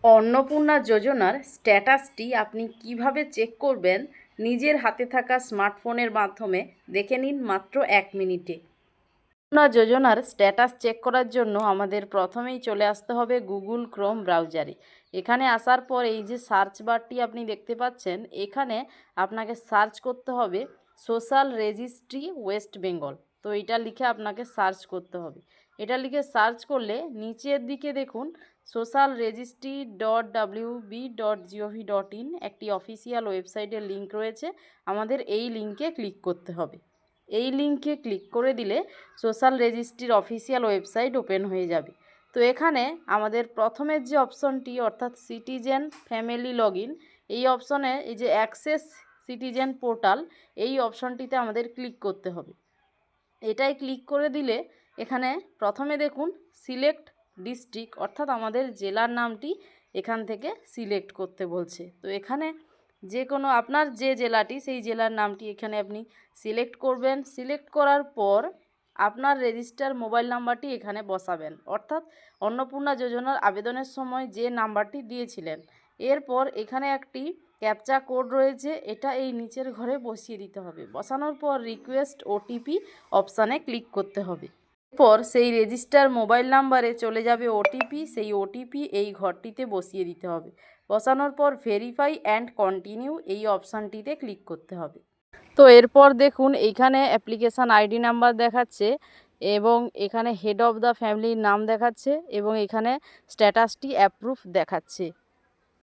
অন্নপূর্ণা যোজনার স্ট্যাটাসটি আপনি কিভাবে চেক করবেন নিজের হাতে থাকা স্মার্টফোনের মাধ্যমে দেখে নিন মাত্র 1 মিনিটে। অন্নপূর্ণা যোজনার স্ট্যাটাস চেক করার জন্য আমাদের প্রথমেই চলে আসতে হবে গুগল ক্রোম ব্রাউজারে। এখানে আসার পর এই যে সার্চ বারটি আপনি দেখতে পাচ্ছেন, এখানে আপনাকে সার্চ করতে হবে সোশ্যাল রেজিস্ট্রি ওয়েস্ট বেঙ্গল। তো এটা লিখে আপনাকে সার্চ করতে হবে। এটা লিখে সার্চ করলে নিচের দিকে দেখুন socialregistry.wb.gov.in একটি অফিসিয়াল ওয়েবসাইটের লিঙ্ক রয়েছে। আমাদের এই লিঙ্কে ক্লিক করতে হবে। এই লিঙ্কে ক্লিক করে দিলে সোশ্যাল রেজিস্ট্রির অফিসিয়াল ওয়েবসাইট ওপেন হয়ে যাবে। তো এখানে আমাদের প্রথমের যে অপশনটি অর্থাৎ সিটিজেন ফ্যামিলি লগইন, এই অপশনে এই যে অ্যাক্সেস সিটিজেন পোর্টাল, এই অপশনটিতে আমাদের ক্লিক করতে হবে। এটাই ক্লিক করে দিলে এখানে প্রথমে দেখুন সিলেক্ট ডিস্ট্রিক্ট অর্থাৎ আমাদের জেলার নামটি এখান থেকে সিলেক্ট করতে বলছে। তো এখানে যে কোনো আপনার যে জেলাটি সেই জেলার নামটি এখানে আপনি সিলেক্ট করবেন। সিলেক্ট করার পর আপনার রেজিস্টার মোবাইল নাম্বারটি এখানে বসাবেন, অর্থাৎ অন্নপূর্ণা যোজনার আবেদনের সময় যে নাম্বারটি দিয়েছিলেন। এরপর এখানে একটি ক্যাপচা কোড রয়েছে, এটা এই নিচের ঘরে বসিয়ে দিতে হবে। বসানোর পর রিকোয়েস্ট ওটিপি অপশানে ক্লিক করতে হবে। এরপর সেই রেজিস্টার মোবাইল নাম্বারে চলে যাবে ওটিপি, সেই ওটিপি এই ঘরটিতে বসিয়ে দিতে হবে। বসানোর পর ভেরিফাই অ্যান্ড কন্টিনিউ এই অপশানটিতে ক্লিক করতে হবে। তো এরপর দেখুন এইখানে অ্যাপ্লিকেশান আইডি নাম্বার দেখাচ্ছে এবং এখানে হেড অফ দ্য ফ্যামিলির নাম দেখাচ্ছে এবং এখানে স্ট্যাটাসটি অ্যাপ্রুভ দেখাচ্ছে।